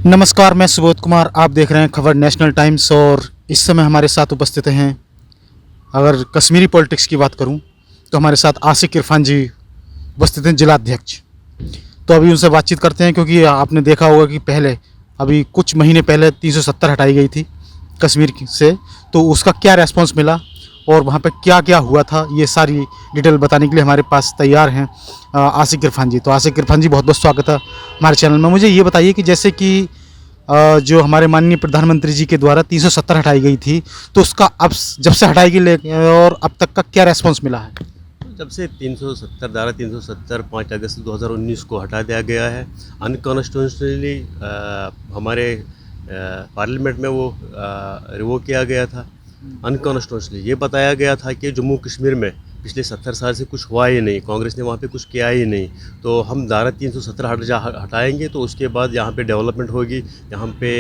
नमस्कार, मैं सुबोध कुमार। आप देख रहे हैं खबर नेशनल टाइम्स और इस समय हमारे साथ उपस्थित हैं, अगर कश्मीरी पॉलिटिक्स की बात करूं तो हमारे साथ आसिक इरफान जी उपस्थित हैं, जिला अध्यक्ष। तो अभी उनसे बातचीत करते हैं, क्योंकि आपने देखा होगा कि पहले अभी कुछ महीने पहले 370 हटाई गई थी कश्मीर से, तो उसका क्या रेस्पॉन्स मिला और वहाँ पे क्या क्या हुआ था, ये सारी डिटेल बताने के लिए हमारे पास तैयार हैं आसिक इरफान जी। तो आसिक इरफान जी, बहुत बहुत स्वागत है हमारे चैनल में। मुझे ये बताइए कि जैसे कि जो हमारे माननीय प्रधानमंत्री जी के द्वारा 370 हटाई गई थी, तो उसका अब जब से हटाई गई और अब तक का क्या रेस्पॉन्स मिला है? जब से 370 धारा 370 5 अगस्त 2019 को हटा दिया गया है, अनकॉन्स्टिट्यूशनली हमारे पार्लियामेंट में वो रिवोक किया गया था। अनकॉन्स्टिट्यूशनली ये बताया गया था कि जम्मू कश्मीर में पिछले 70 साल से कुछ हुआ ही नहीं, कांग्रेस ने वहाँ पे कुछ किया ही नहीं, तो हम धारा 370 हटाएंगे तो उसके बाद यहाँ पे डेवलपमेंट होगी, यहाँ पे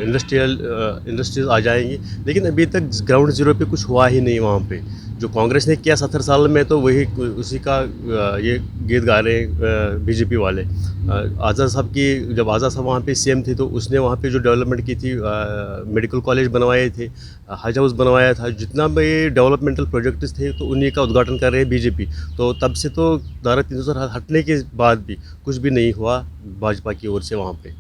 इंडस्ट्रीज आ जाएंगी। लेकिन अभी तक ग्राउंड जीरो पे कुछ हुआ ही नहीं वहाँ पे। जो कांग्रेस ने किया 70 साल में, तो वही उसी का ये गीत गा रहे हैं बीजेपी वाले। आज़ाद साहब की, जब आज़ाद साहब वहाँ पे सीएम थे, तो उसने वहाँ पे जो डेवलपमेंट की थी, मेडिकल कॉलेज बनवाए थे, हज हाउस बनवाया था, जितना भी डेवलपमेंटल प्रोजेक्ट्स थे, तो उन्हीं का उद्घाटन कर रहे हैं बीजेपी। तो तब से तो धारा 370 हटने के बाद भी कुछ भी नहीं हुआ भाजपा की ओर से वहाँ पे।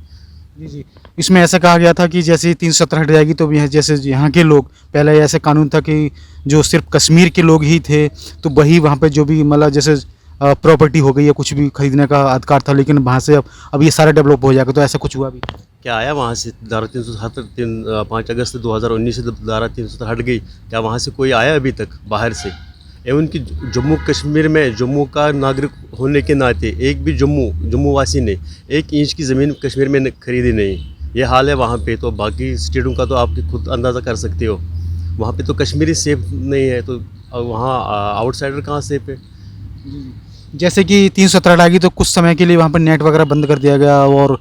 जी। इसमें ऐसा कहा गया था कि जैसे 370 हट जाएगी तो भी जैसे यहाँ के लोग, पहले ऐसे कानून था कि जो सिर्फ कश्मीर के लोग ही थे, तो वही वहाँ पे जो भी मतलब जैसे प्रॉपर्टी हो गई या कुछ भी खरीदने का अधिकार था, लेकिन वहाँ से अब ये सारा डेवलप हो जाएगा, तो ऐसा कुछ हुआ भी? क्या आया वहाँ से? धारा 370 5 अगस्त 2019 से धारा 370 हट गई, क्या वहाँ से कोई आया अभी तक बाहर से? एवं कि जम्मू कश्मीर में जम्मू का नागरिक होने के नाते एक भी जम्मू वासी ने 1 इंच की ज़मीन कश्मीर में खरीदी नहीं। ये हाल है वहाँ पे। तो बाकी स्टेटों का तो आप खुद अंदाज़ा कर सकते हो। वहाँ पे तो कश्मीरी सेफ नहीं है, तो वहाँ आउटसाइडर कहाँ सेफ है? जैसे कि 370 हटाएगी तो कुछ समय के लिए वहाँ पर नेट वगैरह बंद कर दिया गया और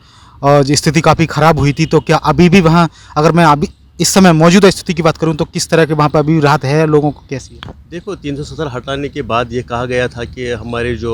स्थिति काफ़ी ख़राब हुई थी, तो क्या अभी भी वहाँ, अगर मैं अभी इस समय मौजूदा स्थिति की बात करूं, तो किस तरह के वहाँ पर अभी राहत है, लोगों को कैसी है? देखो, 370 हटाने के बाद ये कहा गया था कि हमारे जो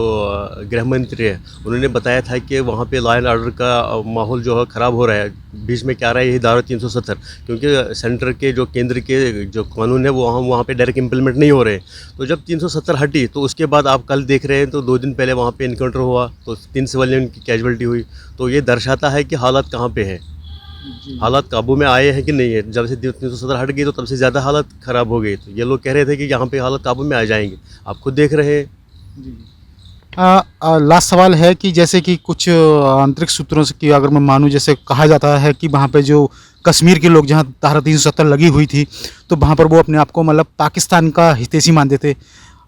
गृह मंत्री हैं, उन्होंने बताया था कि वहाँ पे लॉ एंड ऑर्डर का माहौल जो है ख़राब हो रहा है। बीच में क्या रहा है, यही धारा 370, क्योंकि सेंटर के जो केंद्र के जो कानून है वो वहाँ पे डायरेक्ट इम्प्लीमेंट नहीं हो रहे। तो जब 370 हटी, तो उसके बाद आप कल देख रहे हैं, तो 2 दिन पहले वहाँ पर इनकाउंटर हुआ, तो 3 सिविलियन की कैजुअलिटी हुई। तो ये दर्शाता है कि हालात कहाँ पर है, हालात काबू में आए हैं कि नहीं है। जब से 370 हट गई तो तब से ज़्यादा हालत ख़राब हो गई। तो ये लोग कह रहे थे कि यहाँ पे हालत काबू में आ जाएंगे, आप खुद देख रहे हैं। लास्ट सवाल है कि जैसे कि कुछ आंतरिक सूत्रों से कि अगर मैं मानूं, जैसे कहा जाता है कि वहाँ पे जो कश्मीर के लोग, जहाँ धारा 370 लगी हुई थी, तो वहाँ पर वो अपने आप को मतलब पाकिस्तान का हितैषी मानते थे,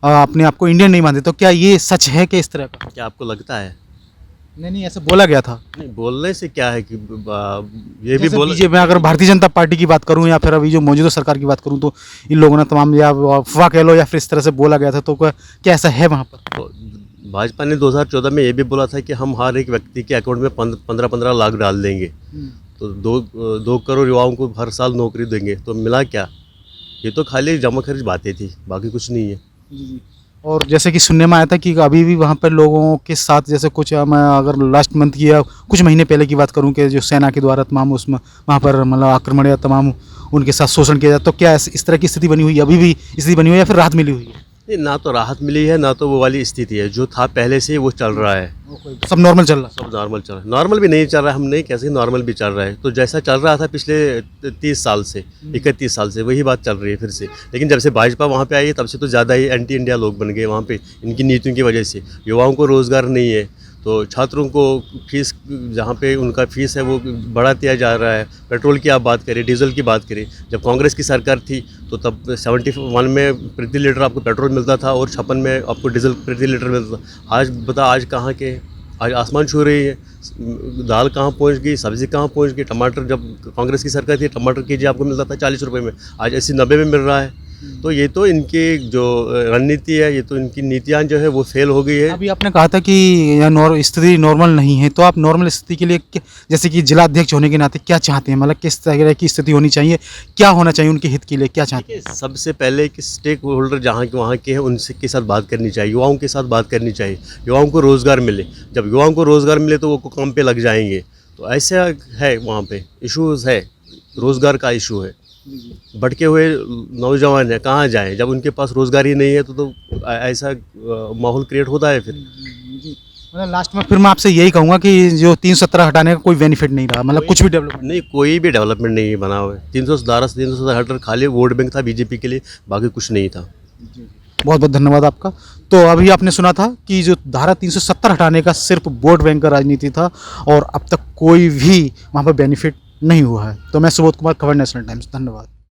अपने आप को इंडियन नहीं मानते। तो क्या ये सच है कि इस तरह का? क्या आपको लगता है? नहीं, ऐसा बोला गया था। नहीं, बोलने से क्या है कि ये भी बोल, बीजेपी में अगर भारतीय जनता पार्टी की बात करूं या फिर अभी जो मौजूदा सरकार की बात करूं, तो इन लोगों ने तमाम, या अफवाह कह लो या फिर इस तरह से बोला गया था, तो क्या ऐसा है वहाँ पर? तो भाजपा ने 2014 में ये भी बोला था कि हम हर एक व्यक्ति के अकाउंट में 15-15 लाख डाल देंगे, तो 2 करोड़ युवाओं को हर साल नौकरी देंगे। तो मिला क्या? ये तो खाली जमा खर्च बातें थी, बाकी कुछ नहीं है। और जैसे कि सुनने में आया था कि अभी भी वहाँ पर लोगों के साथ, जैसे कुछ मैं अगर लास्ट मंथ की या कुछ महीने पहले की बात करूँ, कि जो सेना के द्वारा तमाम उसमें वहाँ पर मतलब आक्रमण या तमाम उनके साथ शोषण किया जाता, तो क्या इस तरह की स्थिति बनी हुई है, अभी भी स्थिति बनी हुई है या फिर राहत मिली हुई है? नहीं, ना तो राहत मिली है, ना तो वो वाली स्थिति है। जो था पहले से वो चल रहा है, सब नॉर्मल चल रहा है। सब नॉर्मल चल रहा है। नॉर्मल भी नहीं चल रहा है, हम नहीं कह सकते, नॉर्मल भी चल रहा है। तो जैसा चल रहा था पिछले 30 साल से, 31 साल से, वही बात चल रही है फिर से। लेकिन जब से भाजपा वहाँ पे आई है, तब से तो ज़्यादा ही एंटी इंडिया लोग बन गए वहाँ पे, इनकी नीतियों की वजह से। युवाओं को रोज़गार नहीं है, तो छात्रों को फीस, जहाँ पे उनका फीस है वो बढ़ा दिया जा रहा है। पेट्रोल की आप बात करें, डीजल की बात करें, जब कांग्रेस की सरकार थी तो तब 71 में प्रति लीटर आपको पेट्रोल मिलता था और 56 में आपको डीजल प्रति लीटर मिलता था। आज बता, आज कहाँ के, आज आसमान छू रही है। दाल कहाँ पहुँच गई, सब्ज़ी कहाँ पहुँच गई। टमाटर, जब कांग्रेस की सरकार थी, टमाटर केजी आपको मिलता था 40 रुपये में, आज 80-90 में मिल रहा है। तो ये तो इनकी जो रणनीति है, ये तो इनकी नीतियाँ जो है वो फेल हो गई है। अभी आपने कहा था कि यह स्थिति नॉर्मल नहीं है, तो आप नॉर्मल स्थिति के लिए जैसे कि जिला अध्यक्ष होने के नाते क्या चाहते हैं, मतलब किस तरह की स्थिति होनी चाहिए, क्या होना चाहिए उनके हित के लिए, क्या चाहते हैं? सबसे पहले कि स्टेक होल्डर जहाँ के वहाँ के हैं, उनसे के साथ बात करनी चाहिए, युवाओं के साथ बात करनी चाहिए, युवाओं को रोज़गार मिले। जब युवाओं को रोज़गार मिले तो वो काम पे लग जाएंगे। तो ऐसा है वहाँ पे इश्यूज है, रोज़गार का इशू है। भटके हुए नौजवान है, कहाँ जाएं जब उनके पास रोज़गार ही नहीं है, तो ऐसा माहौल क्रिएट होता है फिर। मतलब लास्ट में फिर मैं आपसे यही कहूँगा कि जो 317 हटाने का कोई बेनिफिट नहीं रहा, मतलब कुछ भी डेवलपमेंट नहीं, कोई भी डेवलपमेंट नहीं बना हुआ है। 317 हटर खाली वोट बैंक था बीजेपी के लिए, बाकी कुछ नहीं था। बहुत बहुत धन्यवाद आपका। तो अभी आपने सुना था कि जो धारा 370 हटाने का सिर्फ वोट बैंक का राजनीति था और अब तक कोई भी वहाँ पर बेनिफिट नहीं हुआ है। तो मैं सुबोध कुमार, खबर नेशनल टाइम्स, धन्यवाद।